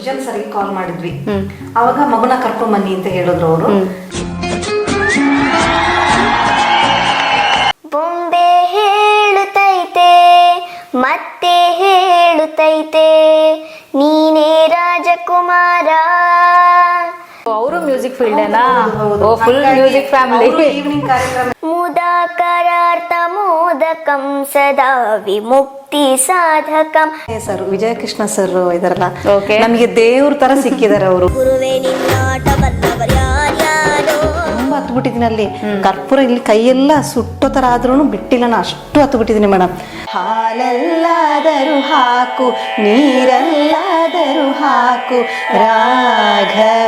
ಸೃಜನ್ ಸರಿಗೆ ಕಾಲ್ ಮಾಡಿದ್ವಿ. ಅವಾಗ ಮಗುನ ಕರ್ಕೊಂಡ್ ಬನ್ನಿ ಅಂತ ಹೇಳಿದ್ರು ಅವರು. ಬೊಂಬೆ ಹೇಳುತ್ತೈತೆ ಮತ್ತೆ ಹೇಳುತ್ತೈತೆ ನೀನೇ ರಾಜಕುಮಾರ. ಅವರು music field full music family. Evening ಕಾರ್ಯಕ್ರಮ ಮುದಾಕರಾರ್ಥ ಮೋದಕಂ ಸದಾ ವಿಮುಕ್ತಿ ಸಾಧಕಂ. ಸರ್ ವಿಜಯಕೃಷ್ಣ ಸರ್ ಇದಾರಲ್ಲ, Okay. ನಮಗೆ ದೇವ್ರ ತರ ಸಿಕ್ಕಿದ್ದಾರೆ ಅವರು. ಗುರುವೇ ನಿನ್ನಾಟ ಬಲ್ಲವರ್ಯಾರ್ಯಾರೋ. ತುಂಬಾ ಹತ್ತು ಬಿಟ್ಟಿದ್ದೀನಿ ಅಲ್ಲಿ. ಕರ್ಪೂರ ಇಲ್ಲಿ ಕೈಯೆಲ್ಲ ಸುಟ್ಟೋ ತರ ಆದ್ರೂ ಬಿಟ್ಟಿಲ್ಲ, ನಾನು ಅಷ್ಟು ಹತ್ತು ಬಿಟ್ಟಿದ್ದೀನಿ ಮೇಡಮ್. ಹಾಲಲ್ಲಾದರೂ ಹಾಕು ನೀರಲ್ಲಾದರೂ ಹಾಕು ರಾಘವೇಂದ್ರ.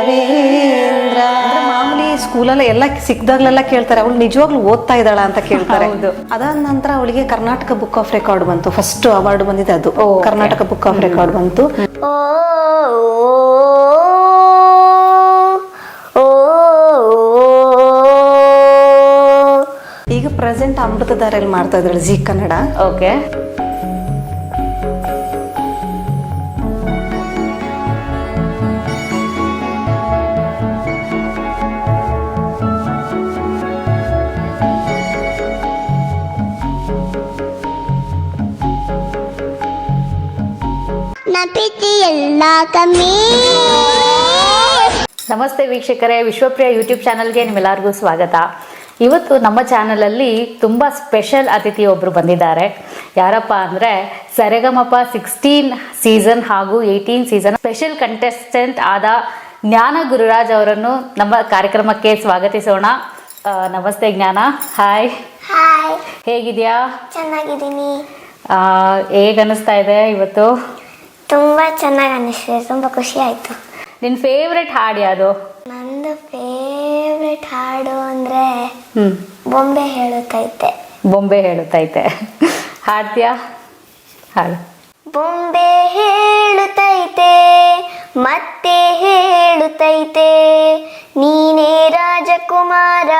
ಅಂದ್ರೆ ಮಾಮೂಲಿ ಸ್ಕೂಲಲ್ಲಿ ಎಲ್ಲ ಸಿಕ್ದಾಗ್ಲೆಲ್ಲ ಕೇಳ್ತಾರೆ, ಅವಳು ನಿಜವಾಗ್ಲೂ ಓದ್ತಾ ಇದ್ದಾಳ ಅಂತ ಕೇಳ್ತಾರೆ. ಅದಾದ ನಂತರ ಅವಳಿಗೆ ಕರ್ನಾಟಕ ಬುಕ್ ಆಫ್ ರೆಕಾರ್ಡ್ ಬಂತು, ಫಸ್ಟ್ ಅವಾರ್ಡ್ ಬಂದಿದೆ ಅದು. ಕರ್ನಾಟಕ ಬುಕ್ ಆಫ್ ರೆಕಾರ್ಡ್ ಬಂತು. ಓ ಈಗ ಪ್ರೆಸೆಂಟ್ ಅಮೃತಧಾರೆಯಲ್ಲಿ ಮಾಡ್ತಾ ಇದ್ದಾಳೆ ಜಿ ಕನ್ನಡ. ಓಕೆ. ಪ್ರೀತಿಯೆಲ್ಲ ಕಮ್ಮಿ. ನಮಸ್ತೆ ವೀಕ್ಷಕರೇ, ವಿಶ್ವಪ್ರಿಯ ಯೂಟ್ಯೂಬ್ ಚಾನಲ್ಗೆ ನಿಮ್ಮೆಲ್ಲರಿಗೂ ಸ್ವಾಗತ. ಇವತ್ತು ನಮ್ಮ ಚಾನಲಲ್ಲಿ ತುಂಬ ಸ್ಪೆಷಲ್ ಅತಿಥಿ ಒಬ್ಬರು ಬಂದಿದ್ದಾರೆ. ಯಾರಪ್ಪ ಅಂದರೆ ಸರೆಗಮಪ 16 ಸೀಸನ್ ಹಾಗೂ 18 ಸೀಸನ್ ಸ್ಪೆಷಲ್ ಕಂಟೆಸ್ಟೆಂಟ್ ಆದ ಜ್ಞಾನ ಗುರುರಾಜ್ ಅವರನ್ನು ನಮ್ಮ ಕಾರ್ಯಕ್ರಮಕ್ಕೆ ಸ್ವಾಗತಿಸೋಣ. ನಮಸ್ತೆ ಜ್ಞಾನ. ಹಾಯ್. ಹಾಯ್, ಹೇಗಿದೆಯಾ? ಚೆನ್ನಾಗಿದ್ದೀನಿ. ಹೇಗೆ ಅನ್ನಿಸ್ತಾ ಇದೆ ಇವತ್ತು? ತುಂಬ ಚೆನ್ನಾಗಿ ಅನ್ನಿಸ್ತಿದೆ, ತುಂಬ ಖುಷಿ ಆಯಿತು. ನಿನ್ನ ಫೇವ್ರೆಟ್ ಹಾಡು ಯಾವುದು? ನಂದು ಫೇವ್ರೆಟ್ ಹಾಡು ಅಂದರೆ ಬೊಂಬೆ ಹೇಳುತ್ತೈತೆ. ಬೊಂಬೆ ಹೇಳುತ್ತೈತೆ. ಹಾಡ್ತೀಯಾ? ಹಾಡು. ಬೊಂಬೆ ಹೇಳುತ್ತೈತೆ ಮತ್ತೆ ಹೇಳುತ್ತೈತೆ ನೀನೇ ರಾಜಕುಮಾರ.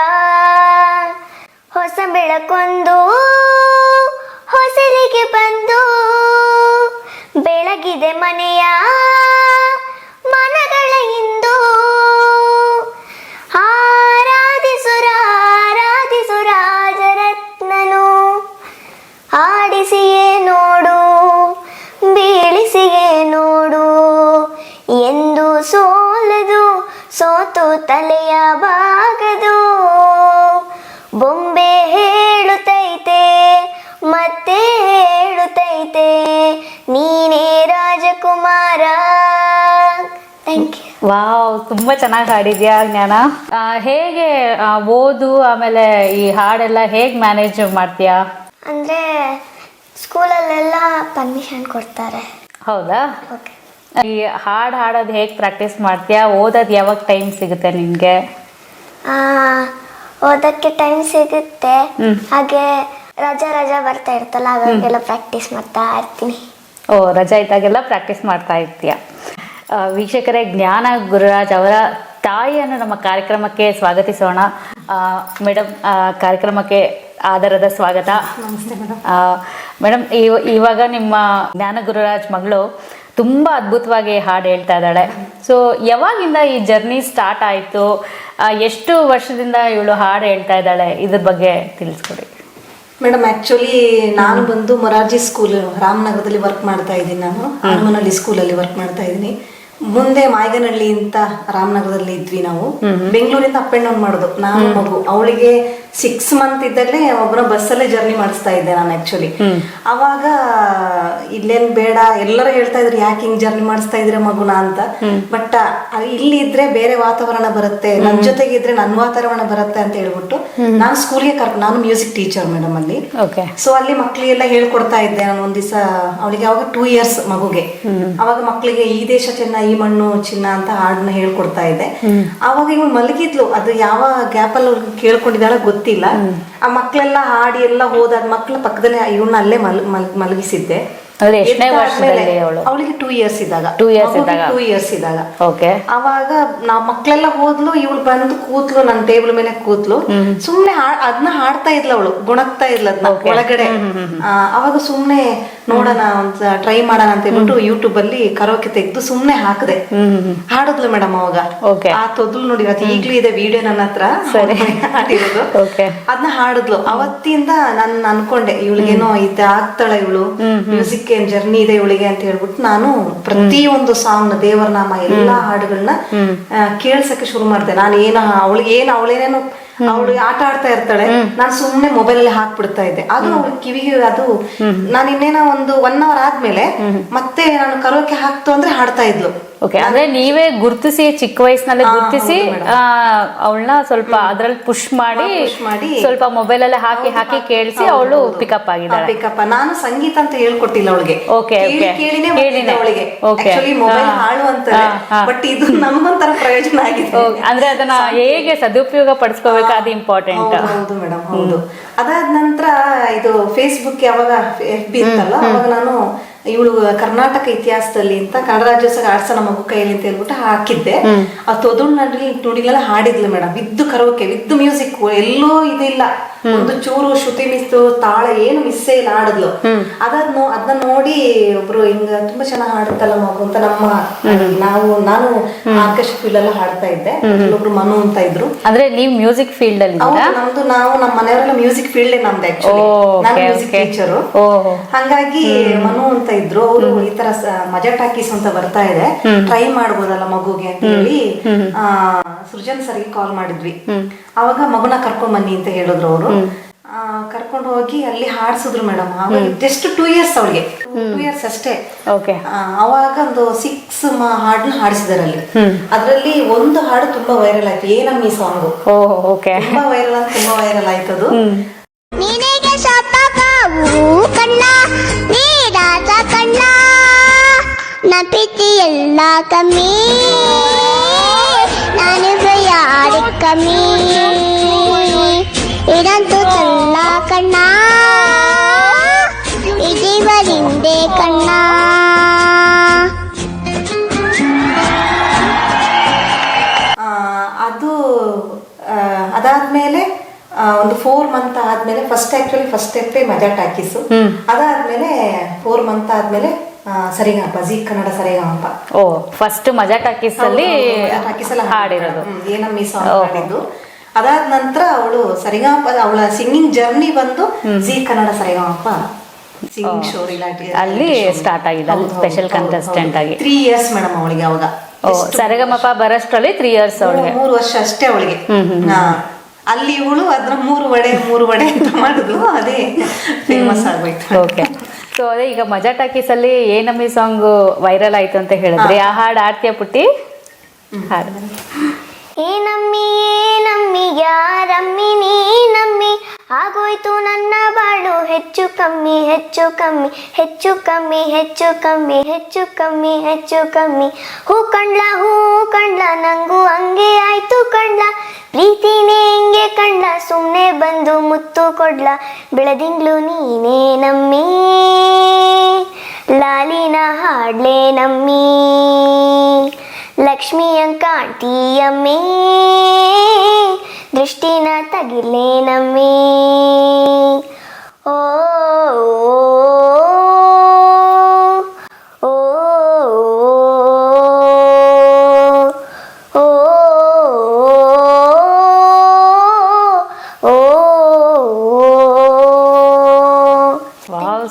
ಹೊಸ ಬೆಳಕೊಂದು ಹೊಸಲಿಗೆ ಬಂದು ಬೆಳಗಿದೆ ಮನೆಯ ಮನಗಳ ಇಂದು. ಆರಾಧಿಸು ರಾಜರತ್ನನು, ಆಡಿಸಿಯೇ ನೋಡು ಬೀಳಿಸಿಯೇ ನೋಡು, ಎಂದು ಸೋಲದು ಸೋತು ತಲೆಯ ಬಾಗದು. ಬೊಂಬೆ ಹೇಳುತ್ತೈತೆ ಮತ್ತೆ ಹೇಳುತ್ತೈತೆ ನೀನೇ ರಾಜಕುಮಾರ. Thank you. ವಾವ್, ತುಂಬ ಚೆನ್ನಾಗಿ ಹಾಡಿದ್ಯಾ ಜ್ಞಾನ. ಹೇಗೆ ಓದು ಆಮೇಲೆ ಈ ಹಾಡೆಲ್ಲ ಹೇಗೆ ಮ್ಯಾನೇಜ್ ಮಾಡ್ತೀಯಾ? ಅಂದರೆ ಸ್ಕೂಲಲ್ಲೆಲ್ಲ ಪರ್ಮಿಷನ್ ಕೊಡ್ತಾರೆ. ಹೌದಾ? ಓಕೆ. ಈ ಹಾಡು ಹಾಡೋದು ಹೇಗೆ ಪ್ರಾಕ್ಟೀಸ್ ಮಾಡ್ತೀಯಾ? ಓದೋದು ಯಾವಾಗ ಟೈಮ್ ಸಿಗುತ್ತೆ ನಿನಗೆ? ಓದಕ್ಕೆ ಟೈಮ್ ಸಿಗುತ್ತೆ, ಹಾಗೆ ರಜಾ ಬರ್ತಾ ಇರ್ತಲ್ಲ ಅವಾಗೆಲ್ಲ ಪ್ರಾಕ್ಟೀಸ್ ಮಾಡ್ತಾ ಇರ್ತೀನಿ. ಓ, ರಜಾ ಇದ್ದಾಗೆಲ್ಲ ಪ್ರಾಕ್ಟೀಸ್ ಮಾಡ್ತಾ ಇರ್ತೀಯ. ವೀಕ್ಷಕರೇ, ಜ್ಞಾನ ಗುರುರಾಜ್ ಅವರ ತಾಯಿಯನ್ನು ನಮ್ಮ ಕಾರ್ಯಕ್ರಮಕ್ಕೆ ಸ್ವಾಗತಿಸೋಣ. ಮೇಡಮ್, ಕಾರ್ಯಕ್ರಮಕ್ಕೆ ಆಧಾರದ ಸ್ವಾಗತ. ನಮಸ್ತೆ ಮೇಡಮ್. ಮೇಡಮ್, ಇವಾಗ ನಿಮ್ಮ ಜ್ಞಾನ ಗುರುರಾಜ್ ಮಗಳು ತುಂಬ ಅದ್ಭುತವಾಗಿ ಹಾಡು ಹೇಳ್ತಾ ಇದ್ದಾಳೆ. ಸೊ ಯಾವಾಗಿಂದ ಈ ಜರ್ನಿ ಸ್ಟಾರ್ಟ್ ಆಯಿತು? ಎಷ್ಟು ವರ್ಷದಿಂದ ಇವಳು ಹಾಡು ಹೇಳ್ತಾ ಇದ್ದಾಳೆ? ಇದ್ರ ಬಗ್ಗೆ ತಿಳಿಸ್ಕೊಡಿ ಮೇಡಮ್. ಆಕ್ಚುಲಿ ನಾನು ಬಂದು ಮೊರಾರ್ಜಿ ಸ್ಕೂಲ್ ರಾಮನಗರದಲ್ಲಿ ವರ್ಕ್ ಮಾಡ್ತಾ ಇದ್ದೀನಿ. ನಾನು ಹನುಮನಹಳ್ಳಿ ಸ್ಕೂಲಲ್ಲಿ ವರ್ಕ್ ಮಾಡ್ತಾ ಇದ್ದೀನಿ. ಮುಂದೆ ಮಾಯಗನಹಳ್ಳಿ ಅಂತ ರಾಮನಗರದಲ್ಲಿ ಇದ್ವಿ ನಾವು. ಬೆಂಗಳೂರಿಂದ ಅಪ್ ಅಂಡ್ ಡೌನ್ ಮಾಡೋದು ನಾನು ಮಗು. ಅವಳಿಗೆ 6 ಮಂತ್ ಇದ್ದಾಗಲೇ ಒಬ್ಬನ ಬಸ್ಸಲ್ಲೇ ಜರ್ನಿ ಮಾಡಿಸ್ತಾ ಇದ್ದೆ ನಾನು ಆಕ್ಚುಲಿ. ಅವಾಗ ಇಲ್ಲೇನ್ ಬೇಡ, ಎಲ್ಲರೂ ಹೇಳ್ತಾ ಇದ್ರು ಯಾಕೆ ಹಿಂಗ್ ಜರ್ನಿ ಮಾಡಿಸ್ತಾ ಇದ್ರೆ ಮಗುನ ಅಂತ. ಬಟ್ ಇಲ್ಲಿ ಇದ್ರೆ ಬೇರೆ ವಾತಾವರಣ ಬರುತ್ತೆ, ನನ್ ಜೊತೆಗೆ ಇದ್ರೆ ನನ್ನ ವಾತಾವರಣ ಬರುತ್ತೆ ಅಂತ ಹೇಳ್ಬಿಟ್ಟು ನಾನು ಸ್ಕೂಲ್ಗೆ ನಾನು ಮ್ಯೂಸಿಕ್ ಟೀಚರ್ ಮೇಡಮ್ ಅಲ್ಲಿ. ಸೊ ಅಲ್ಲಿ ಮಕ್ಳಿಗೆಲ್ಲ ಹೇಳ್ಕೊಡ್ತಾ ಇದ್ದೆ ನಾನು. ಒಂದ್ ದಿವಸ ಅವಳಿಗೆ ಅವಾಗ 2 years ಮಗುಗೆ. ಅವಾಗ ಮಕ್ಳಿಗೆ ಈ ದೇಶ ಚೆನ್ನ ಈ ಮಣ್ಣು ಚಿನ್ನ ಅಂತ ಹಾಡನ್ನ ಹೇಳ್ಕೊಡ್ತಾ ಇದ್ದೆ. ಅವಾಗ ಇವಳು ಮಲಗಿದ್ಲು. ಅದು ಯಾವ ಗ್ಯಾಪಲ್ಲಿ ಕೇಳ್ಕೊಂಡಿದ್ದಾಳ ಗೊತ್ತಿಲ್ಲ. ಆ ಮಕ್ಳೆಲ್ಲ ಹಾಡಿ ಎಲ್ಲ ಹೋದಾಗ ಮಕ್ಳ ಪಕ್ಕದಲ್ಲೇ ಇವಳನ್ನ ಅಲ್ಲೇ ಮಲಗಿಸಿದ್ದೆ. ಅಂದ್ರೆ ಎಷ್ಟನೇ ವರ್ಷದಲ್ಲಿ ಅವಳು? ಅವಳಿಗೆ 2 years ಇದ್ದಾಗ. 2 years ಇದ್ದಾಗ. 2 years ಇದ್ದಾಗ. ಓಕೆ. ಅವಾಗ ನಾವ್ ಮಕ್ಳೆಲ್ಲ ಹೋದ್ಲು, ಇವಳು ಬಂದು ಕೂತ್ಲು, ನನ್ನ ಟೇಬಲ್ ಮೇಲೆ ಕೂತ್ಲು. ಸುಮ್ನೆ ಅದನ್ನ ಹಾಡ್ತಾ ಇದ್ಲ ಅವಳು, ಗುಣಗ್ತಾ ಇದ್ಲ ಅದನ್ನ ಒಳಗಡೆ. ಅವಾಗ ಸುಮ್ನೆ ನೋಡೋಣ, ಒಂದ್ ಟ್ರೈ ಮಾಡೋಣ ಅಂತ ಹೇಳ್ಬಿಟ್ಟು ಯೂಟ್ಯೂಬ್ ಅಲ್ಲಿ ಕರೋಕೆ ತೆಗ್ದು ಸುಮ್ನೆ ಹಾಕದೆ ಹಾಡಿದ್ಲು ಮೇಡಮ್. ಅವಾಗ ಆ ತೊದ್ಲು ನೋಡಿ, ಅದು ಈಗ್ಲೂ ಇದೆ ವಿಡಿಯೋ ನನ್ನ ಹತ್ರ, ಹಾಡಿರೋದು. ಅದನ್ನ ಹಾಡಿದ್ಲು. ಅವತ್ತಿಂದ ನಾನು ಅನ್ಕೊಂಡೆ ಇವಳಿಗೇನೋ ಇದು ಆಗ್ತಾಳೆ, ಇವಳು ಮ್ಯೂಸಿಕ್ ಏನ್ ಜರ್ನಿ ಇದೆ ಇವಳಿಗೆ ಅಂತ ಹೇಳ್ಬಿಟ್ಟು ನಾನು ಪ್ರತಿಯೊಂದು ಸಾಂಗ್ ನ ದೇವರ ನಾಮ ಎಲ್ಲಾ ಹಾಡುಗಳನ್ನ ಕೇಳ್ಸಕ್ಕೆ ಶುರು ಮಾಡಿದೆ. ನಾನು ಅವಳೇನೇನೋ ಅವಳು ಆಟ ಆಡ್ತಾ ಇರ್ತಾಳೆ, ನಾನು ಸುಮ್ನೆ ಮೊಬೈಲ್ ಅಲ್ಲಿ ಹಾಕ್ಬಿಡ್ತಾ ಇದ್ದೆ. ಅದು ಅವಳ ಕಿವಿಗೆ ಅದು ನಾನು ಇನ್ನೇನೋ ಒಂದು 1 hour ಆದ್ಮೇಲೆ ಮತ್ತೆ ನಾನು ಕರೋಕೆ ಹಾಕ್ತು ಅಂದ್ರೆ ಹಾಡ್ತಾ ಇದ್ಲು. ಓಕೆ. ಅಂದ್ರೆ ನೀವೇ ಗುರ್ತಿಸಿ, ಚಿಕ್ಕ ವಯಸ್ಸಿನಲ್ಲೇ ಗುರ್ತಿಸಿ ಅವಳನ್ನ ಸ್ವಲ್ಪ ಅದ್ರಲ್ಲಿ ಪುಷ್ ಮಾಡಿ ಸ್ವಲ್ಪ ಮೊಬೈಲ್ ಅಲ್ಲಿ ಹಾಕಿ ಕೇಳಿಸಿ ಅವಳು ಪಿಕಪ್ ಆಗಿದ್ದಾಳೆ. ಪಿಕಪ್. ನಾನು ಸಂಗೀತ ಅಂತ ಹೇಳ್ಕೊಟ್ಟಿಲ್ಲ ಅವಳಿಗೆ. ಓಕೆ. ಕೇಳಿನೇ ಅವಳಿಗೆ ಆಕ್ಚುಲಿ ಮೊಬೈಲ್ ಹಾಳು ಅಂತಾರೆ, ಬಟ್ ಇದು ನಮಗೊಂಥರ ಪ್ರಯೋಜನ ಆಗಿದೆ. ಅಂದ್ರೆ ಅದನ್ನ ಹೇಗೆ ಸದುಪಯೋಗ ಪಡಿಸ್ಕೋಬೇಕು, ಅದು ಇಂಪಾರ್ಟೆಂಟ್. ಹೌದು ಮೇಡಮ್, ಹೌದು. ಅದಾದ ನಂತರ ಇದು ಫೇಸ್ಬುಕ್ ಯಾವಾಗ FB ಇತ್ತಲ್ಲ, ಅವಾಗ ನಾನು ಇವಳು ಕರ್ನಾಟಕ ಇತಿಹಾಸದಲ್ಲಿ ಅಂತ ಕನ್ನಡ ರಾಜ್ಯೋತ್ಸವ ಆಡ್ಸೋಣ ಮಗು ಕೈಲಿ ಅಂತ ಹೇಳ್ಬಿಟ್ಟು ಹಾಕಿದ್ದೆ. ಆ ತೊದಳು ನುಡಿಗಳೆಲ್ಲ ಹಾಡಿದ್ಲು ಮೇಡಮ್, ವಿದ್ ಕರೋಕೆ, ವಿದ್ ಮ್ಯೂಸಿಕ್, ಎಲ್ಲೂ ಇದಿಲ್ಲ, ಒಂದು ಚೂರು ಶ್ರುತಿ ಮಿಸ್ತು, ತಾಳ ಏನು ಮಿಸ್ಸೇ ಇಲ್ಲ, ಹಾಡಿದ್ಲು. ಅದನ್ನ ನೋಡಿ ಒಬ್ರು ಹಿಂಗ ತುಂಬಾ ಚೆನ್ನಾಗಿ ಹಾಡುತ್ತಲ್ಲ ಮಗು ಅಂತ ನಾನು ಆರ್ಕೆಸ್ಟ್ರಾ ಫೀಲ್ಡ್ ಎಲ್ಲ ಹಾಡ್ತಾ ಇದ್ದೆ. ಒಬ್ರು ಮನು ಅಂತ ಇದ್ರು. ಅಂದ್ರೆ ನೀವು ಮ್ಯೂಸಿಕ್ ಫೀಲ್ಡ್ ಅಲ್ಲಿ? ನಮ್ಮ ಮನೆಯವರೆಲ್ಲ ಮ್ಯೂಸಿಕ್ ಫೀಲ್ಡ್ ನಮ್ದು ಆಕ್ಚುಲಿ. ನಾನು ಮ್ಯೂಸಿಕ್ ಟೀಚರು. ಹಂಗಾಗಿ ಮನು ಅಂತ ಇದ್ರು. ಅವರು ಈ ತರ ಮಜಾ ಟಾಕೀಸ್ ಅಂತ ಬರ್ತಾ ಇದೆ, ಟ್ರೈ ಮಾಡ್ಬೋದಲ್ಲ ಮಗುಗೆ ಅಂತ ಹೇಳಿ ಸೃಜನ್ ಸರ್ಗೆ ಕಾಲ್ ಮಾಡಿದ್ವಿ. ಅವಾಗ ಮಗುನ ಕರ್ಕೊಂಡ್ ಬನ್ನಿ ಅಂತ ಹೇಳಿದ್ರು ಅವರು. ಕರ್ಕೊಂಡು ಹೋಗಿ ಅಲ್ಲಿ ಹಾಡ್ಸಿದ್ರು ಮೇಡಮ್. ಅವಾಗ ಜಸ್ಟ್ 2 years ಅವಳಿಗೆ, 2 years ಅಷ್ಟೇ. ಅವಾಗ ಒಂದು 6 ಹಾಡನ್ನ ಹಾಡಿಸಿದಾರೆ ಅಲ್ಲಿ. ಅದ್ರಲ್ಲಿ ಒಂದು ಹಾಡು ತುಂಬಾ ವೈರಲ್ ಆಯ್ತು, ಏನಮ್ಮಿ ಸಾಂಗು. ತುಂಬಾ ವೈರಲ್ ಆಯ್ತು ಅದು. ಪ್ರೀತಿ ಎಲ್ಲ ಕಮ್ಮಿ, ನಾನು ಯಾರು ಕಮ್ಮಿ, ಇದಂತೂ ಚಲ್ಲ ಕಣ್ಣ, ಇದೀವರಿಂದೆ ಕಣ್ಣ. ಅದು ಅದಾದ್ಮೇಲೆ ಒಂದು 4 month ಆದ್ಮೇಲೆ ಫಸ್ಟ್ ಸ್ಟೆಪ್ ಮಜಾ ಟಾಕೀಸು. ಅದಾದ್ಮೇಲೆ 4 month ಆದ್ಮೇಲೆ ಸರಿಗಮಪ, ಜೀ ಕನ್ನಡ ಸರಿಗಮಪ. ಫಸ್ಟ್ ಮಜಾ ಟಾಕೀಸ್ ಅಲ್ಲಿ ಹಾಡಿರೋದು, ಏನಮ್ಮಿ ಸಾಂಗ್ ಹಾಡಿದ್ದು. ಅದಾದ ನಂತರ ಅವಳು ಸರಿಗಮಪ, ಅವಳ ಸಿಂಗಿಂಗ್ ಜರ್ನಿ ಬಂದು ಜೀ ಕನ್ನಡ ಸರಿಗಮಪ ಸಿಂಗಿಂಗ್ ಶೋ ಅಲ್ಲಿ ಸ್ಟಾರ್ಟ್ ಆಗಿದೆ, ಸ್ಪೆಷಲ್ ಕಂಟೆಸ್ಟೆಂಟ್ ಆಗಿ. 3 years ಮೇಡಮ್ ಅವಳಿಗೆ. ಅವಾಗ ಸರಿಗಮಪ ಬರಷ್ಟರಲ್ಲಿ 3 years ಅವಳಿಗೆ. 3 ವರ್ಷ ಅಷ್ಟೇ ಅವಳಿಗೆ. ಅಲ್ಲಿ ಇವಳು ಅದ್ರ 3 ವಡೆ ಅಂತ ಮಾಡಿದ್ಲು, ಅದೇ ಫೇಮಸ್ ಆಗೋಯ್ತು. ಓಕೆ. ಸೊ ಅದೇ ಈಗ ಮಜಾ ಟಾಕೀಸ್ ಅಲ್ಲಿ ಏನಮ್ಮಿ ಸಾಂಗ್ ವೈರಲ್ ಆಯ್ತು ಅಂತ ಹೇಳಿದ್ರಿ, ಆ ಹಾಡು ಆಡ್ತೀಯ ಪುಟ್ಟಿ? ಹಾಡು. ಏನಮ್ಮಿ ಯಾರಮ್ಮಿ ನೀನಮ್ಮಿ, ಆಗೋಯ್ತು ನನ್ನ ಬಾಳು ಹೆಚ್ಚು ಕಮ್ಮಿ ಹೆಚ್ಚು ಕಮ್ಮಿ ಹೆಚ್ಚು ಕಮ್ಮಿ ಹೆಚ್ಚು ಕಮ್ಮಿ ಹೆಚ್ಚು ಕಮ್ಮಿ ಹೆಚ್ಚು ಕಮ್ಮಿ. ಹೂ ಕಂಡ್ಲ ನಂಗೂ ಹಂಗೆ ಆಯ್ತು ಕಂಡ್ಲ, ಪ್ರೀತಿನೇ ಹೆಂಗೆ ಕಂಡ್ಲ, ಸುಮ್ಮನೆ ಬಂದು ಮುತ್ತು ಕೊಡ್ಲ, ಬೆಳದಿಂಗ್ಳು ನೀನೇ ನಮ್ಮಿ, ಲಾಲಿನ ಹಾಡ್ಲೆ ನಮ್ಮಿ, ಲಕ್ಷ್ಮಿಯಂಗ್ ಕಾಣ್ತೀಯಮ್ಮಿ, ದೃಷ್ಟಿನ ತಗಿಲೆ ನಮ್ಮಿ. ಓ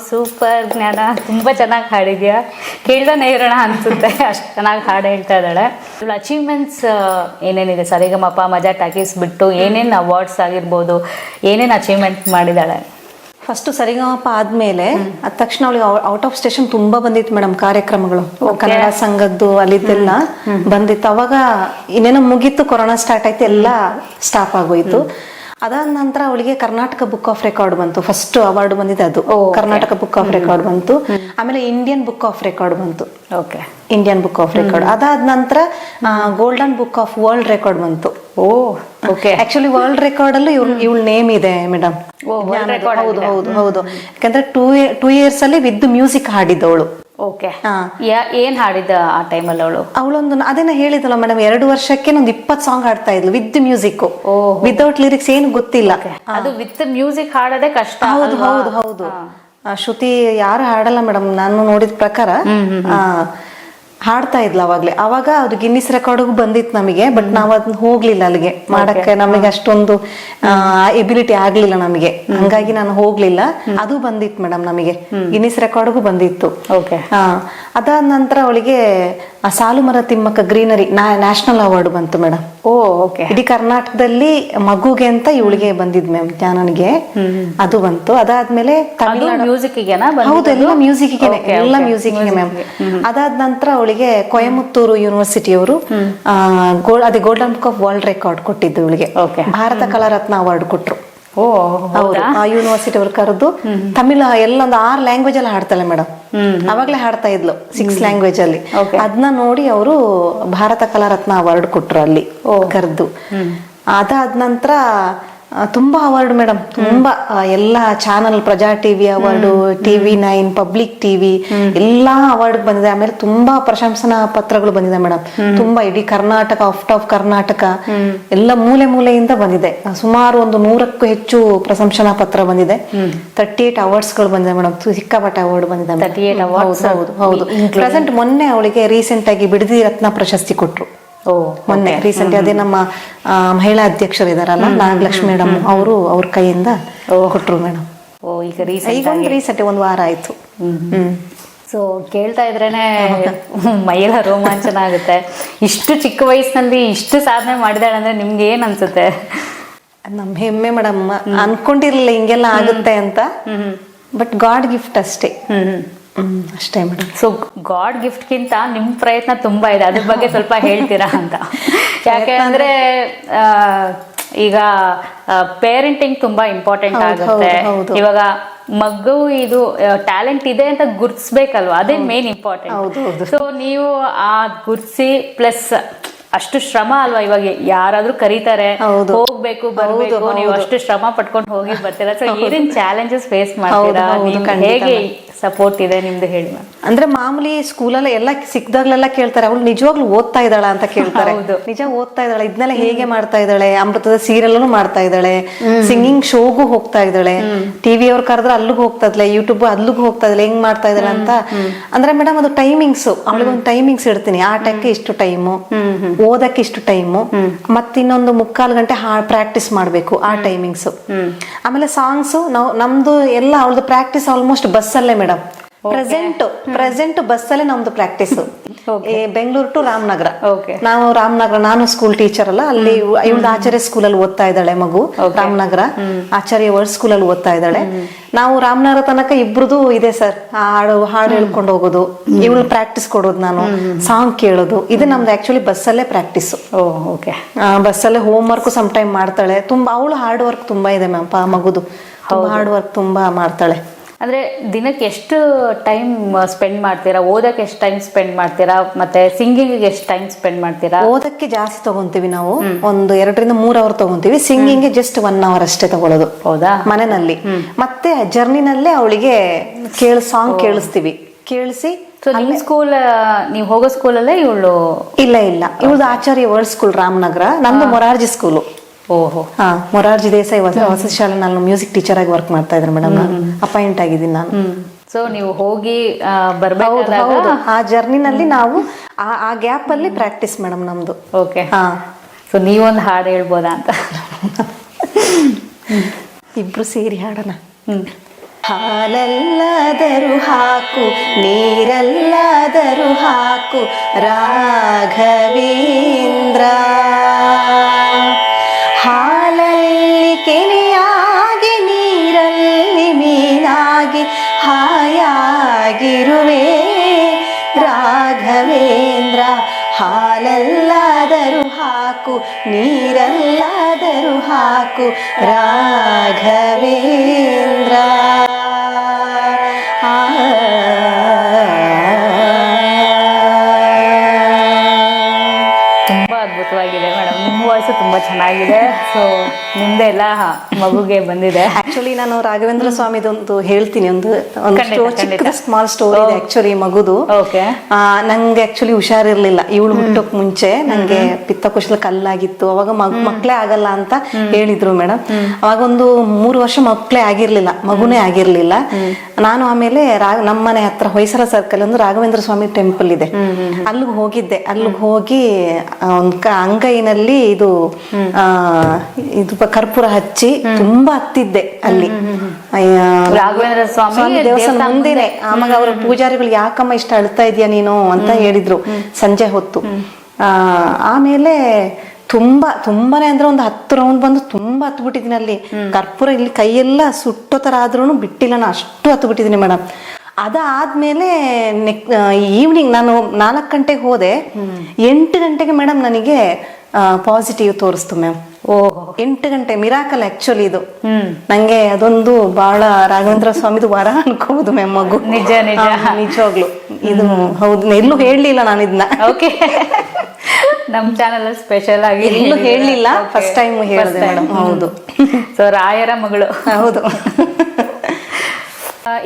ಸೂಪರ್ ಜ್ಞಾನ, ತುಂಬಾ ಚೆನ್ನಾಗಿ ಹಾಡಿದ್ಯಾ, ಕೇಳ್ದಾನೆ ಇರೋಣ ಅನ್ಸುತ್ತೆ, ಅಷ್ಟು ಚೆನ್ನಾಗಿ ಹಾಡು ಹೇಳ್ತಾ ಇದ್ದಾಳೆ. ಇವಳ ಅಚೀವ್ಮೆಂಟ್ಸ್ ಏನೇನಿದೆ ಸರಿಗಮಪ ಮಜಾ ಟಾಕೀಸ್ ಬಿಟ್ಟು? ಏನೇನು ಅವಾರ್ಡ್ಸ್ ಆಗಿರ್ಬೋದು, ಏನೇನು ಅಚೀವ್ಮೆಂಟ್ ಮಾಡಿದಾಳೆ? ಫಸ್ಟ್ ಸರಿಗಮಪ ಆದ್ಮೇಲೆ ಅದ ತಕ್ಷಣ ಅವಳಿಗೆ ಔಟ್ ಆಫ್ ಸ್ಟೇಷನ್ ತುಂಬಾ ಬಂದಿತ್ತು ಮೇಡಮ್ ಕಾರ್ಯಕ್ರಮಗಳು, ಕನ್ನಡ ಸಂಘದ್ದು ಅಲ್ಲಿದ್ದೆಲ್ಲ ಬಂದಿತ್ತು. ಅವಾಗ ಇನ್ನೇನೋ ಮುಗೀತು, ಕೊರೋನಾ ಸ್ಟಾರ್ಟ್ ಆಯ್ತು, ಎಲ್ಲ ಸ್ಟಾಪ್ ಆಗೋಯ್ತು. ಅದಾದ ನಂತರ ಅವಳಿಗೆ ಕರ್ನಾಟಕ ಬುಕ್ ಆಫ್ ರೆಕಾರ್ಡ್ ಬಂತು. ಫಸ್ಟ್ ಅವಾರ್ಡ್ ಬಂದಿದೆ ಅದು, ಕರ್ನಾಟಕ ಬುಕ್ ಆಫ್ ರೆಕಾರ್ಡ್ ಬಂತು. ಆಮೇಲೆ ಇಂಡಿಯನ್ ಬುಕ್ ಆಫ್ ರೆಕಾರ್ಡ್ ಬಂತು. Okay, Indian book of record. ಅದಾದ ನಂತರ golden book of world record ಬಂತು. ಓಕೆ. ಆಕ್ಚುಲಿ ವರ್ಲ್ಡ್ ರೆಕಾರ್ಡ್ ಅಲ್ಲೂ ಇವಳ ನೇಮ್ ಇದೆ ಮೇಡಮ್. ಹೌದು ಹೌದು ಹೌದು. ಯಾಕಂದ್ರೆ 2 years ಅಲ್ಲಿ ವಿತ್ ಮ್ಯೂಸಿಕ್ ಹಾಡಿದ್ದವಳು. ಓಕೆ. ಏನ್ ಹಾಡಿದ ಆ ಟೈಮಲ್ಲಿ ಅವಳೊಂದು ಅದನ್ನ ಹೇಳಿದಲ್ಲ ಮೇಡಮ್, 2 ವರ್ಷಕ್ಕೆ ಒಂದು 20 ಸಾಂಗ್ ಹಾಡ್ತಾ ಇದ್ಲು ವಿತ್ ಮ್ಯೂಸಿಕ್, ವಿತೌಟ್ ಲಿರಿಕ್ಸ್ ಏನು ಗೊತ್ತಿಲ್ಲ. ಅದು ವಿತ್ ಮ್ಯೂಸಿಕ್ ಹಾಡೋದೇ ಕಷ್ಟ. ಹೌದು ಹೌದು ಹೌದು. ಶ್ರುತಿ ಯಾರು ಹಾಡಲ್ಲ ಮೇಡಮ್, ನಾನು ನೋಡಿದ ಪ್ರಕಾರ ಹಾಡ್ತಾ ಇದ್ಲ ಅವಾಗ್ಲೇ. ಅವಾಗ ಅದು ಗಿನ್ನಿಸ್ ರೆಕಾರ್ಡ್ಗೂ ಬಂದಿತ್ತು ನಮಗೆ, ಬಟ್ ನಾವ್ ಅದನ್ನ ಹೋಗ್ಲಿಲ್ಲ ಅಲ್ಲಿಗೆ ಮಾಡಕ್ಕೆ, ನಮಗೆ ಅಷ್ಟೊಂದು ಎಬಿಲಿಟಿ ಆಗ್ಲಿಲ್ಲ ನಮಗೆ, ಹಂಗಾಗಿ ನಾನು ಹೋಗ್ಲಿಲ್ಲ. ಅದು ಬಂದಿತ್ತು ಮೇಡಮ್ ನಮಗೆ, ಗಿನ್ನಿಸ್ ರೆಕಾರ್ಡ್ಗೂ ಬಂದಿತ್ತು. ಅದಾದ ನಂತರ ಅವಳಿಗೆ ಸಾಲು ಮರ ತಿಮ್ಮಕ್ಕ ಗ್ರೀನರಿ ನ್ಯಾಷನಲ್ ಅವಾರ್ಡ್ ಬಂತು ಮೇಡಮ್. ಇಡೀ ಕರ್ನಾಟಕದಲ್ಲಿ ಮಗುಗೆ ಅಂತ ಇವಳಿಗೆ ಬಂದಿದ್ ಮ್ಯಾಮ್, ನನಗೆ ಅದು ಬಂತು. ಅದಾದ್ಮೇಲೆ ತಮಿಳ್ನಾಡು ಹೌದು, ಎಲ್ಲ ಮ್ಯೂಸಿಕ್ಗೆ, ಎಲ್ಲ ಮ್ಯೂಸಿಕ್ಗೆ ಮ್ಯಾಮ್. ಅದಾದ ನಂತರ ಅವಳಿಗೆ ಕೊಯಮತ್ತೂರು ಯೂನಿವರ್ಸಿಟಿಯವರು ಅದೇ golden book of world record ಕೊಟ್ಟಿದ್ದು ಇವಳಿಗೆ, ಭಾರತ ಕಲಾರತ್ನ ಅವಾರ್ಡ್ ಕೊಟ್ರು. ಆ ಯೂನಿವರ್ಸಿಟಿ ಅವ್ರು ಕರೆದು ತಮಿಳ್ ಎಲ್ಲ ಒಂದು 6 ಲ್ಯಾಂಗ್ವೇಜ್ ಅಲ್ಲಿ ಹಾಡ್ತಾಳೆ ಮೇಡಮ್. ಅವಾಗ್ಲೇ ಹಾಡ್ತಾ ಇದ್ಲು 6 ಲ್ಯಾಂಗ್ವೇಜ್ ಅಲ್ಲಿ. ಅದನ್ನ ನೋಡಿ ಅವರು ಭಾರತ ಕಲಾರತ್ನ ಅವಾರ್ಡ್ ಕೊಟ್ರು ಅಲ್ಲಿ ಕರೆದು. ಅದಾದ ನಂತರ ತುಂಬಾ ಅವಾರ್ಡ್ ಮೇಡಮ್, ತುಂಬಾ ಎಲ್ಲ ಚಾನಲ್, ಪ್ರಜಾ TV award, TV9, public TV ಎಲ್ಲಾ ಅವಾರ್ಡ್ ಬಂದಿದೆ. ಆಮೇಲೆ ತುಂಬಾ ಪ್ರಶಂಸನಾ ಪತ್ರಗಳು ಬಂದಿದೆ ಮೇಡಮ್. ತುಂಬಾ ಇಡೀ ಕರ್ನಾಟಕ, ಔಟ್ ಆಫ್ ಕರ್ನಾಟಕ ಎಲ್ಲ ಮೂಲೆ ಮೂಲೆಯಿಂದ ಬಂದಿದೆ. ಸುಮಾರು ಒಂದು 100ಕ್ಕೂ ಹೆಚ್ಚು ಪ್ರಶಂಸನಾ ಪತ್ರ ಬಂದಿದೆ. 38 ಅವಾರ್ಡ್ಸ್ ಗಳು ಬಂದಿದೆ ಮೇಡಮ್, ಸಿಕ್ಕಾಪಟ್ಟೆ ಅವಾರ್ಡ್ ಬಂದಿದೆ. 38 ಅವಾರ್ಡ್ಸ್. ಹೌದು ಹೌದು. ಪ್ರೆಸೆಂಟ್ ಮೊನ್ನೆ ಅವಳಿಗೆ ರೀಸೆಂಟ್ ಆಗಿ ಬಿಡದಿ ರತ್ನ ಪ್ರಶಸ್ತಿ ಕೊಟ್ರು. ಮೊನ್ನೆ ರೀಸೆಂಟ್ ಅದೇ ನಮ್ಮ ಮಹಿಳಾ ಅಧ್ಯಕ್ಷರು ಇದಾರಲ್ಲ ನಾಗಲಕ್ಷ್ಮಿ ಮೇಡಮ್, ಅವ್ರ ಕೈಯಿಂದ ಕೊಟ್ರು ಮೇಡಮ್. ಈಗ ರೀಸೆಂಟ್ 1 ವಾರ ಆಯ್ತು. ಸೊ ಕೇಳ್ತಾ ಇದ್ರೇನೆ ಮೈಯೆಲ್ಲ ರೋಮಾಂಚನ ಆಗುತ್ತೆ. ಇಷ್ಟು ಚಿಕ್ಕ ವಯಸ್ಸಿನಲ್ಲಿ ಇಷ್ಟು ಸಾಧನೆ ಮಾಡಿದಾಳೆ ಅಂದ್ರೆ ನಿಮ್ಗೆ ಏನ್ ಅನ್ಸುತ್ತೆ? ನಮ್ ಹೆಮ್ಮೆ ಮೇಡಮ್, ಅನ್ಕೊಂಡಿರ್ಲಿಲ್ಲ ಹಿಂಗೆಲ್ಲ ಆಗುತ್ತೆ ಅಂತ, ಬಟ್ ಗಾಡ್ ಗಿಫ್ಟ್ ಅಷ್ಟೇ. ಅಷ್ಟೇ ಮೇಡಮ್. ಸೊ ಗಾಡ್ ಗಿಫ್ಟ್ಗಿಂತ ನಿಮ್ ಪ್ರಯತ್ನ ತುಂಬಾ ಇದೆ, ಅದ್ರ ಬಗ್ಗೆ ಸ್ವಲ್ಪ ಹೇಳ್ತೀರಾ ಅಂತ. ಯಾಕೆ ಅಂದ್ರೆ ಈಗ ಪೇರೆಂಟಿಂಗ್ ತುಂಬಾ ಇಂಪಾರ್ಟೆಂಟ್ ಆಗುತ್ತೆ. ಇವಾಗ ಮಗು ಇದು ಟ್ಯಾಲೆಂಟ್ ಇದೆ ಅಂತ ಗುರ್ತಿಸ್ಬೇಕಲ್ವಾ, ಅದೇ ಮೇನ್ ಇಂಪಾರ್ಟೆಂಟ್. ಸೊ ನೀವು ಆ ಗುರ್ತಿಸಿ ಪ್ಲಸ್ ಅಷ್ಟು ಶ್ರಮ ಅಲ್ವಾ, ಇವಾಗ ಯಾರಾದ್ರೂ ಕರೀತಾರೆ ಹೋಗ್ಬೇಕು ಬರ್ಬೇಕು, ನೀವು ಅಷ್ಟು ಶ್ರಮ ಪಟ್ಕೊಂಡು ಹೋಗಿ ಬರ್ತೀರಾ. ಸೊ ಏನೇನ್ ಚಾಲೆಂಜಸ್ ಫೇಸ್ ಮಾಡ್ತೀರಾ, ಹೇಗೆ ಸಪೋರ್ಟ್ ಇದೆ ನಿಮ್ದು ಹೇಳಿ ಮ್ಯಾಮ್? ಅಂದ್ರೆ ಮಾಮೂಲಿ ಸ್ಕೂಲಲ್ಲಿ ಎಲ್ಲ ಸಿಕ್ದಾಗ್ಲೆಲ್ಲ ಕೇಳ್ತಾರೆ, ಅವಳು ನಿಜವಾಗ್ಲೂ ಓದ್ತಾ ಇದ್ದಾಳ ಅಂತ ಕೇಳ್ತಾರೆ. ನಿಜ ಓದ್ತಾ ಇದ್ದಾಳೆ, ಇದನ್ನೆಲ್ಲ ಹೇಗೆ ಮಾಡ್ತಾ ಇದ್ದಾಳೆ, ಅಮೃತದ ಸೀರಿಯಲ್ ಮಾಡ್ತಾ ಇದ್ದಾಳೆ, ಸಿಂಗಿಂಗ್ ಶೋಗೂ ಹೋಗ್ತಾ ಇದ್ದಾಳೆ, ಟಿವಿ ಅವ್ರು ಕರೆದ್ರೆ ಅಲ್ಲಿಗೂ ಹೋಗ್ತಾ ಇದ್ಲೆ, ಯೂಟ್ಯೂಬ್ ಅಲ್ಲಿಗೂ ಹೋಗ್ತಾ ಇದ್ದಾಳೆ, ಹೆಂಗ್ ಮಾಡ್ತಾ ಇದ್ದಾಳೆ ಅಂತ. ಅಂದ್ರೆ ಮೇಡಮ್ ಅದು ಟೈಮಿಂಗ್ಸ್, ಅವಳಿಗೊಂದು ಟೈಮಿಂಗ್ಸ್ ಇಡ್ತೀನಿ, ಆಟಕ್ಕೆ ಇಷ್ಟು ಟೈಮು, ಓದಕ್ಕೆ ಇಷ್ಟು ಟೈಮು, ಮತ್ತಿನ್ನೊಂದು 3/4 ಗಂಟೆ ಪ್ರಾಕ್ಟೀಸ್ ಮಾಡ್ಬೇಕು, ಆ ಟೈಮಿಂಗ್ಸ್. ಆಮೇಲೆ ಸಾಂಗ್ಸ್ ನಮ್ದು ಎಲ್ಲ ಅವಳದು ಪ್ರಾಕ್ಟೀಸ್ ಆಲ್ಮೋಸ್ಟ್ ಬಸ್ಸಲ್ಲೇ ಮೇಡಮ್. ಪ್ರೆಸೆಂಟ್ ಬಸ್ಸಲ್ಲೇ ನಮ್ದು ಪ್ರಾಕ್ಟೀಸ್. ಬೆಂಗಳೂರು ಟು ರಾಮನಗರ. ನಾವು ರಾಮನಗರ, ನಾನು ಸ್ಕೂಲ್ ಟೀಚರ್ ಅಲ್ಲ, ಅಲ್ಲಿ ಇವಳು ಆಚಾರ್ಯ ಸ್ಕೂಲಲ್ಲಿ ಓದ್ತಾ ಇದ್ದಾಳೆ ಮಗು, ರಾಮನಗರ ಆಚಾರ್ಯ ವರ್ಲ್ಡ್ ಸ್ಕೂಲಲ್ಲಿ ಓದ್ತಾ ಇದ್ದಾಳೆ. ನಾವು ರಾಮನಗರ ತನಕ ಇಬ್ರದು ಇದೆ ಸರ್, ಹಾಡು ಹೇಳ್ಕೊಂಡು ಹೋಗೋದು, ಇವಳು ಪ್ರಾಕ್ಟೀಸ್ ಕೊಡೋದು, ನಾನು ಸಾಂಗ್ ಕೇಳೋದು, ಇದು ನಮ್ದು ಆಕ್ಚುಲಿ ಬಸ್ಸಲ್ಲೇ ಪ್ರಾಕ್ಟೀಸ್. ಬಸ್ಸಲ್ಲೇ ಹೋಮ್ ವರ್ಕ್ ಸಮ್ ಟೈಮ್ ಮಾಡ್ತಾಳೆ. ತುಂಬಾ ಅವಳು ಹಾರ್ಡ್ ವರ್ಕ್ ತುಂಬಾ ಇದೆ ಮ್ಯಾಮ್, ಮಗುದು ಹಾರ್ಡ್ ವರ್ಕ್ ತುಂಬಾ ಮಾಡ್ತಾಳೆ. ಅಂದ್ರೆ ದಿನಕ್ಕೆ ಎಷ್ಟು ಟೈಮ್ ಸ್ಪೆಂಡ್ ಮಾಡ್ತೀರಾ, ಓದಕ್ಕೆ ಎಷ್ಟು ಟೈಮ್ ಸ್ಪೆಂಡ್ ಮಾಡ್ತೀರಾ, ಮತ್ತೆ ಸಿಂಗಿಂಗ್ ಎಷ್ಟು ಟೈಮ್ ಸ್ಪೆಂಡ್ ಮಾಡ್ತೀರಾ? ಓದಕ್ಕೆ ಜಾಸ್ತಿ ತಗೊಂತೀವಿ ನಾವು, ಒಂದು 2 ರಿಂದ 3 ಅವರ್ ತಗೊಂತೀವಿ. ಸಿಂಗಿಂಗ್ ಜಸ್ಟ್ 1 ಅವರ್ ಅಷ್ಟೇ ತಗೊಳ್ಳೋದು. ಹೌದಾ? ಮನೆಯಲ್ಲಿ. ಮತ್ತೆ ಜರ್ನಿನಲ್ಲೇ ಅವಳಿಗೆ ಸಾಂಗ್ ಕೇಳಿಸ್ತೀವಿ, ಕೇಳಿಸಿ. ನಿಮ್ ಸ್ಕೂಲ್, ನೀವು ಹೋಗೋ ಸ್ಕೂಲಲ್ಲೇ ಇವಳು? ಇಲ್ಲ, ಇವಳು ಆಚಾರ್ಯ ವರ್ಲ್ಡ್ ಸ್ಕೂಲ್ ರಾಮನಗರ, ನಂದು ಮೊರಾರ್ಜಿ ಸ್ಕೂಲು. ಮೊರಾರ್ಜಿ ದೇಸಾಯಿ ವಸತಿ ಶಾಲೆ, ನಾನು ಮ್ಯೂಸಿಕ್ ಟೀಚರ್ ಆಗಿ ವರ್ಕ್ ಮಾಡ್ತಾ ಇದ್ದೀನಿ ಮೇಡಮ್, ನಾನು ಅಪಾಯಿಂಟ್ ಆಗಿದ್ದೀನಿ ನಾನು. ಸೊ ನೀವು ಹೋಗಿ ಬರ್ಬೇಕು, ಆ ಜರ್ನಿನಲ್ಲಿ ನಾವು ಆ ಗ್ಯಾಪ್ ಅಲ್ಲಿ ಪ್ರಾಕ್ಟೀಸ್ ಮೇಡಮ್ ನಮ್ದು. ಓಕೆ. ಸೊ ನೀವೊಂದು ಹಾಡು ಹೇಳ್ಬೋದಾ ಅಂತ? ಇಬ್ರು ಸೇರಿ ಹಾಡೋಣ. ಹಾಲಲ್ಲಾದರೂ ಹಾಕು, ನೀರಲ್ಲಾದರೂ ಹಾಕು ರಾಘವೇಂದ್ರ, ಹಾಲಲ್ಲಿ ಕೆನೆಯಾಗಿ ನೀರಲ್ಲಿ ಮೀನಾಗಿ ಹಾಯಾಗಿರುವೆ ರಾಘವೇಂದ್ರ, ಹಾಲಲ್ಲಾದರೂ ಹಾಕು ನೀರಲ್ಲಾದರೂ ಹಾಕು ರಾಘವೇಂದ್ರ. ತುಂಬಾ ಅದ್ಭುತವಾಗಿದೆ ಮೇಡಮ್, ನಿಮ್ಮ ವಾಯ್ಸು ತುಂಬಾ ಚೆನ್ನಾಗಿದೆ. ಸೊ ನಿಮ್ದೆ ಎಲ್ಲ ಮಗುಗೆ ಬಂದಿದೆ. ಆಕ್ಚುಲಿ ನಾನು ರಾಘವೇಂದ್ರ ಸ್ವಾಮಿದೊಂದು ಹೇಳ್ತೀನಿ, ಒಂದು ಖಂಡಿತ. ಸ್ಮಾಲ್ ಸ್ಟೋರಿ ಇದೆ ಆಕ್ಚುಲಿ ಮಗುದು. ಓಕೆ. ನಂಗೆ ಆಕ್ಚುಲಿ ಹುಷಾರಿರ್ಲಿಲ್ಲ, ಇವಳು ಹುಟ್ಟೋಕ್ ಮುಂಚೆ ನಂಗೆ ಪಿತ್ತಕೋಶದ ಕಲ್ಲಾಗಿತ್ತು. ಅವಾಗ ಮಕ್ಳೇ ಆಗಲ್ಲ ಅಂತ ಹೇಳಿದ್ರು ಮೇಡಮ್. ಅವಾಗ ಒಂದು 3 ವರ್ಷ ಮಕ್ಳೇ ಆಗಿರ್ಲಿಲ್ಲ, ಮಗುನೇ ಆಗಿರ್ಲಿಲ್ಲ. ನಾನು ಆಮೇಲೆ ನಮ್ಮನೆ ಹತ್ರ ಹೊಯ್ಸಳ ಸರ್ಕಲ್ ಒಂದು ರಾಘವೇಂದ್ರ ಸ್ವಾಮಿ ಟೆಂಪಲ್ ಇದೆ, ಅಲ್ಲಿಗೆ ಹೋಗಿದ್ದೆ. ಅಲ್ಲಿಗೆ ಹೋಗಿ ಅಂಗೈನಲ್ಲಿ ಇದು ಕರ್ಪೂರ ಹಚ್ಚಿ ತುಂಬಾ ಹತ್ತಿದ್ದೆ ಅಲ್ಲಿ ರಾಘವೇಂದ್ರ ಸ್ವಾಮಿ ದೇವಸ್ಥಾನ ಮುಂದೆನೆ. ಆವಾಗ ಅವ್ರ ಪೂಜಾರಿಗಳು ಯಾಕಮ್ಮ ಇಷ್ಟ ಅಳ್ತಾ ಇದೀಯ ನೀನು ಅಂತ ಹೇಳಿದ್ರು ಸಂಜೆ ಹೊತ್ತು. ಆಮೇಲೆ ತುಂಬಾನೇ ಅಂದ್ರೆ ಒಂದು 10 ರೌಂಡ್ ಬಂದು ತುಂಬಾ ಹತ್ತು ಬಿಟ್ಟಿದ್ದೀನಿ ಅಲ್ಲಿ. ಕರ್ಪೂರ ಇಲ್ಲಿ ಕೈಯೆಲ್ಲ ಸುಟ್ಟೋ ತರ ಆದ್ರೂ ಬಿಟ್ಟಿಲ್ಲ, ನಾನು ಅಷ್ಟು ಹತ್ತು ಬಿಟ್ಟಿದ್ದೀನಿ ಮೇಡಮ್. ಅದಾದ್ಮೇಲೆ ಈವ್ನಿಂಗ್ ನಾನು 4 ಗಂಟೆಗೆ ಹೋದೆ, 8 ಗಂಟೆಗೆ ಮೇಡಮ್ ನನಗೆ ಪಾಸಿಟಿವ್ ತೋರಿಸ್ತು ಮ್ಯಾಮ್. 8 ಗಂಟೆ ಮಿರಾಕಲ್ ಆಕ್ಚುಲಿ ಇದು. ನಂಗೆ ಅದೊಂದು ಬಹಳ ರಾಘವೇಂದ್ರ ಸ್ವಾಮಿದು ವರ ಅನ್ಕೋಬಹುದು ಮ್ಯಾಮ್ ಮಗು. ನಿಜ ನಿಜ ನಿಜವಾಗ್ಲು ಇದು ಹೌದು, ಎಲ್ಲೂ ಹೇಳಲಿಲ್ಲ ನಾನು ಇದನ್ನ. ಓಕೆ. ನಮ್ ಚಾನಲ್ ಸ್ಪೆಷಲ್ ಆಗಿ ಎಲ್ಲೂ ಹೇಳಲಿಲ್ಲ, ಫಸ್ಟ್ ಟೈಮ್ ಹೇಳಿದೆ ಮೇಡಮ್. ಹೌದು. ಸೊ ರಾಯರ ಮಗಳು. ಹೌದು.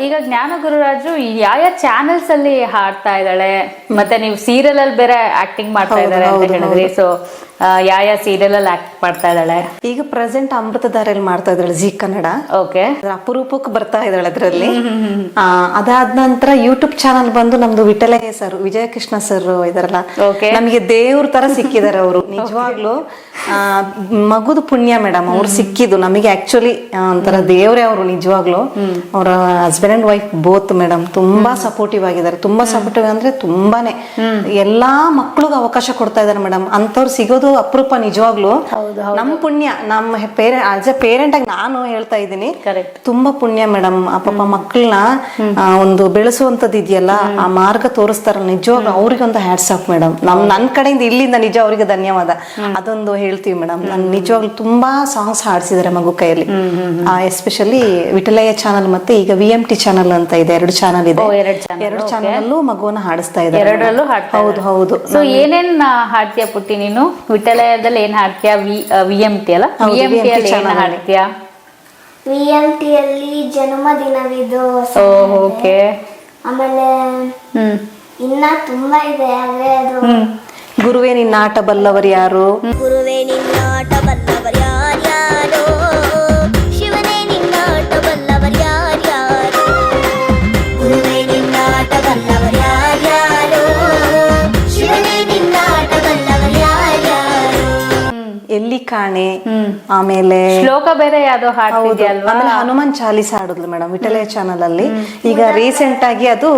ಈಗ ಜ್ಞಾನ ಗುರುರಾಜು ಯಾವ ಚಾನೆಲ್ಸ್ ಅಲ್ಲಿ ಹಾಡ್ತಾ ಇದ್ದಾಳೆ, ಮತ್ತೆ ನೀವು ಸೀರಿಯಲ್ ಅಲ್ಲಿ ಬೇರೆ ಆಕ್ಟಿಂಗ್ ಮಾಡ್ತಾ ಇದ್ದಾರೆ ಅಂತ ಹೇಳಿದ್ರಿ. ಸೊ ಯಾವ ಸೀರಿಯಲ್ ಅಲ್ಲಿ ಆಕ್ಟ್ ಮಾಡ್ತಾ ಇದ್ದಾಳೆ? ಈಗ ಪ್ರೆಸೆಂಟ್ ಅಮೃತಧಾರೆಯಲ್ಲಿ ಮಾಡ್ತಾ ಇದ್ದಾಳೆ ಜಿ ಕನ್ನಡ. ಓಕೆ. ಅಪರೂಪಕ್ಕೆ ಬರ್ತಾ ಇದ್ದಾಳೆ ಅದ್ರಲ್ಲಿ. ಅದಾದ ನಂತರ ಯೂಟ್ಯೂಬ್ ಚಾನಲ್ ಬಂದು ನಮ್ದು ವಿಠಲಯ್ಯ ಸರ್, ವಿಜಯಕೃಷ್ಣ ಸರ್ ಇದಾರಲ್ಲ, ನಮಗೆ ದೇವ್ರ ತರ ಸಿಕ್ಕಿದ್ದಾರೆ ಅವರು. ನಿಜವಾಗ್ಲು ಮಗುದು ಪುಣ್ಯ ಮೇಡಮ್, ಅವ್ರು ಸಿಕ್ಕಿದ್ದು ನಮಗೆ ಆಕ್ಚುಲಿ ಒಂಥರ ದೇವ್ರೆ ಅವರು. ನಿಜವಾಗ್ಲು ಅವರ husband and wife both madam ತುಂಬಾ ಸಪೋರ್ಟಿವ್ ಆಗಿದ್ದಾರೆ. ತುಂಬಾ ಸಪೋರ್ಟಿವ್ ಅಂದ್ರೆ ತುಂಬಾನೇ ಎಲ್ಲಾ ಮಕ್ಳಿಗೂ ಅವಕಾಶ ಕೊಡ್ತಾ ಇದಾರೆ ಮೇಡಮ್. ಅಂತವ್ರು ಸಿಗೋದು ಅಪರೂಪ. ನಿಜವಾಗ್ಲು ನಮ್ ಪುಣ್ಯ, ನಮ್ಮ ಆಸ್ ಎ ಪೇರೆಂಟ್ ಆಗಿ ನಾನು ಹೇಳ್ತಾ ಇದ್ದೀನಿ, ತುಂಬಾ ಪುಣ್ಯ ಮೇಡಮ್. ಆ ಪಾಪ ಮಕ್ಕಳನ್ನ ಒಂದು ಬೆಳೆಸುವಂತದ್ದು ಇದೆಯಲ್ಲ, ಆ ಮಾರ್ಗ ತೋರಿಸ್ತಾರಲ್ಲ, ನಿಜವಾಗ್ಲು ಅವ್ರಿಗೆ ಒಂದು ಹ್ಯಾಟ್ಸ್ ಆಫ್ ಮೇಡಮ್. ನನ್ ಕಡೆಯಿಂದ ಇಲ್ಲಿಂದ ನಿಜ ಅವರಿಗೆ ಧನ್ಯವಾದ. ಅದೊಂದು ಹೇಳ್ತೀವಿ ಮೇಡಮ್. ನನ್ ನಿಜವಾಗ್ಲು ತುಂಬಾ ಸಾಂಗ್ಸ್ ಹಾಡ್ಸಿದ್ದಾರೆ ಮಗು ಕೈಯಲ್ಲಿ. ಎಸ್ಪೆಷಲಿ ವಿಠಲಯ್ಯ ಚಾನಲ್ ಮತ್ತೆ ಈಗ VMT ಚಾನಲ್ ಅಂತ ಇದೆ, 2 ಚಾನಲ್ ಇದೆ. 2 ಚಾನಲ್ ಅಲ್ಲೂ ಮಗುವನ್ನ ಹಾಡಿಸ್ತಾ ಇದ್ದಾರೆ. ಎರಡರಲ್ಲೂ ಹೌದು ಹೌದು. ಸೊ ಏನೇನ್ ಹಾಡ್ತೀಯ ಪುಟ್ಟಿ ನೀನು? ವಿಠಲಯದಲ್ಲಿ ಏನ್ ಹಾಡ್ತೀಯ? VMT ಅಲ್ಲ, VMT ಅಲ್ಲಿ ಏನ್ ಹಾಡ್ತೀಯ? VMT ಅಲ್ಲಿ ಜನ್ಮದಿನವಿದು, ಓಕೆ. ಆಮೇಲೆ ಇನ್ನ ತುಂಬಾ ಇದೆ. ಆದ್ರೆ ಅದು ಗುರುವೇ ನಿನ್ನಾಟ ಬಲ್ಲವರು ಯಾರು, ಗುರುವೇ ನಿನ್ನಾಟ ಬಲ್ಲವರು ಯಾರ್ಯಾರೋ, ಶಿವನೇ ನಿನ್ನಾಟ ಬಲ್ಲವರು ಯಾರ್ಯಾರೋ, ಗುರುವೇ ನಿನ್ನಾಟ ಬಲ್ಲವರು ಯಾರ್ಯಾರೋ, ಶಿವನೇ ನಿನ್ನಾಟ ಬಲ್ಲವರು ಯಾರ್ಯಾರೋ. ಎಲ್ಲಿ ಕಾಣೆ, ಆಮೇಲೆ ಶ್ಲೋಕ ಬೇರೆ ಯಾವ್ದೋ ಹಾಡ್ತಿದ್ಯಲ್ವಾ? ಆಮೇಲೆ ಹನುಮಾನ್ ಚಾಲೀಸ್ ಹಾಡುದ್ಲು ಮೇಡಮ್ ವಿಠಲಯ್ಯ ಚಾನಲ್ ಅಲ್ಲಿ. ಈಗ ರೀಸೆಂಟ್ ಆಗಿ ಅದು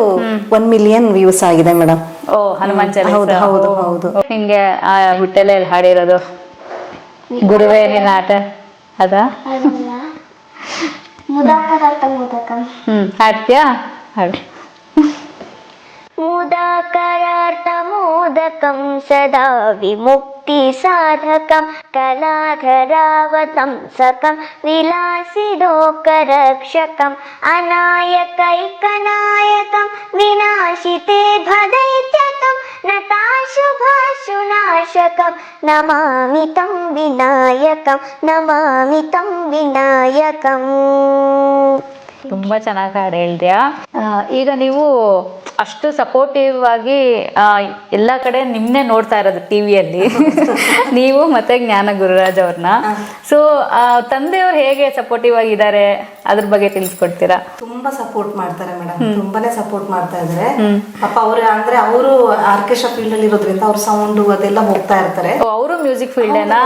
1 ಮಿಲಿಯನ್ ವ್ಯೂಸ್ ಆಗಿದೆ ಮೇಡಮ್. ಓ, ಹನುಮಾನ್ ಚಾಲೀಸ್. ಹೌದು ಹೌದು ಹೌದು. ನಿಂಗೆ ಆ ವಿಠಲಯಲ್ಲಿ ಹಾಡಿರೋದು ಗುರುವೇ ನಿನ್ನ ಆಟ ಅದ? ಹಾಡ್ತೀಯಾ? ಹಾಡು. मुदाकरार्थमोदकं सदा विमुक्तिसाधकं कलाधरावतंसकं विलासिलोकरक्षकम् अनायकैकनायकं विनाशिते भदैत्यकं नताशुभाशुनाशकं नमामि तं विनायकं, नमामि तं विनायकं. ತುಂಬಾ ಚೆನ್ನಾಗಿ ಹಾಡು ಹೇಳ್ತೀಯಾ. ಈಗ ನೀವು ಅಷ್ಟು ಸಪೋರ್ಟಿವ್ ಆಗಿ ಎಲ್ಲ ಕಡೆ ನಿಮ್ನೆ ನೋಡ್ತಾ ಇರೋದು ಟಿವಿಯಲ್ಲಿ ನೀವು ಮತ್ತೆ ಜ್ಞಾನ ಗುರುರಾಜ್ ಅವ್ರನ್ನ. ಸೊ ತಂದೆಯವ್ರು ಹೇಗೆ ಸಪೋರ್ಟಿವ್ ಆಗಿದ್ದಾರೆ ಅದ್ರ ಬಗ್ಗೆ ತಿಳಿಸ್ಕೊಡ್ತೀರಾ? ತುಂಬಾ ಸಪೋರ್ಟ್ ಮಾಡ್ತಾರೆ ಮೇಡಮ್, ತುಂಬಾನೇ ಸಪೋರ್ಟ್ ಮಾಡ್ತಾ ಇದಾರೆ. ಪಾಪ ಅವ್ರು ಅಂದ್ರೆ ಅವರು ಆರ್ಕೆಸ್ಟ್ರಾ ಫೀಲ್ಡ್ ಅಲ್ಲಿ ಇರೋದ್ರಿಂದ ಅವ್ರ ಸೌಂಡ್ ಅದೆಲ್ಲ ಹೋಗ್ತಾ ಇರ್ತಾರೆ. ಅವರು ಮ್ಯೂಸಿಕ್ ಫೀಲ್ಡ್ ಏನಾ?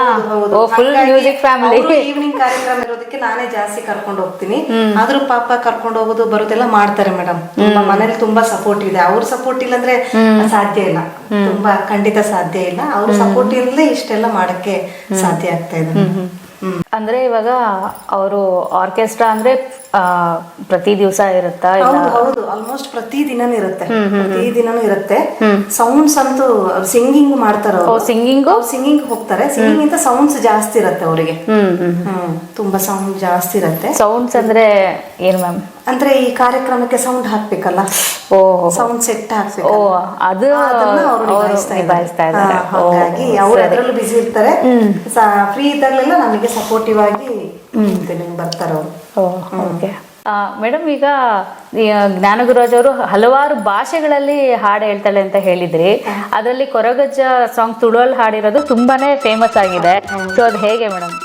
Full music family. ಈವ್ನಿಂಗ್ ಕಾರ್ಯಕ್ರಮ ಇರೋದಕ್ಕೆ ನಾನೇ ಜಾಸ್ತಿ ಕರ್ಕೊಂಡು ಹೋಗ್ತೀನಿ. ಆದ್ರೂ ಪಾಪ ಕರ್ಕೊಂಡು ಹೋಗೋದು ಬರೋದೆಲ್ಲ ಮಾಡ್ತಾರೆ ಮೇಡಮ್. ಮನೇಲಿ ತುಂಬಾ ಸಪೋರ್ಟ್ ಇದೆ. ಅವ್ರ ಸಪೋರ್ಟ್ ಇಲ್ಲ ಅಂದ್ರೆ ಸಾಧ್ಯ ಇಲ್ಲ, ತುಂಬಾ ಖಂಡಿತ ಸಾಧ್ಯ ಇಲ್ಲ. ಅವ್ರ ಸಪೋರ್ಟ್ ಇರಲೇ ಇಷ್ಟೆಲ್ಲ ಮಾಡಕ್ಕೆ ಸಾಧ್ಯ ಆಗ್ತಾ ಇದೆ. ಅಂದ್ರೆ ಇವಾಗ ಅವರು ಆರ್ಕೆಸ್ಟ್ರಾ ಅಂದ್ರೆ ಪ್ರತಿ ದಿವಸ ಇರುತ್ತಾ? ಹೌದು ಹೌದು, ಆಲ್ಮೋಸ್ಟ್ ಪ್ರತಿ ದಿನನೂ ಇರುತ್ತೆ. ಸೌಂಡ್ಸ್ ಅಂತೂ ಸಿಂಗಿಂಗ್ ಮಾಡ್ತಾರೆ. ಸಿಂಗಿಂಗ್ ಹೋಗ್ತಾರೆ. ಸಿಂಗಿಂಗ್ ಇಂತ ಸೌಂಡ್ಸ್ ಜಾಸ್ತಿ ಇರುತ್ತೆ ಅವರಿಗೆ. ತುಂಬಾ ಸೌಂಡ್ ಜಾಸ್ತಿ ಇರುತ್ತೆ. ಸೌಂಡ್ಸ್ ಅಂದ್ರೆ ಏನು ಮ್ಯಾಮ್? ಅಂದ್ರೆ ಈ ಕಾರ್ಯಕ್ರಮಕ್ಕೆ ಸೌಂಡ್ ಹಾಕ್ಬೇಕಲ್ಲ, ಸೌಂಡ್ ಸೆಟ್ ಹಾಕ್ಬೇಕು. ಅದನ್ನ ಅವರು ನಿಭಾಯಿಸ್ತಾ ಇದ್ದಾರೆ. ಹಾಗಾಗಿ ಅವ್ರು ಅದರಲ್ಲೂ ಬಿಸಿ ಇರ್ತಾರೆ. ಫ್ರೀ ಇದ್ದಾಗಲೆಲ್ಲ ನಮಗೆ ಸಪೋರ್ಟಿವ್ ಆಗಿ ಬರ್ತಾರೆ ಅವರು. ಓಕೆ ಮೇಡಮ್, ಈಗ ಜ್ಞಾನಗುರುರಾಜ್ ಅವರು ಹಲವಾರು ಭಾಷೆಗಳಲ್ಲಿ ಹಾಡು ಹೇಳ್ತಾಳೆ ಅಂತ ಹೇಳಿದ್ರಿ. ಅದರಲ್ಲಿ ಕೊರಗಜ್ಜ ಸಾಂಗ್ ತುಳುವಲ್ಲಿ ಹಾಡಿರೋದು ತುಂಬಾನೇ ಫೇಮಸ್ ಆಗಿದೆ. ಸೊ ಅದು ಹೇಗೆ ಮೇಡಮ್?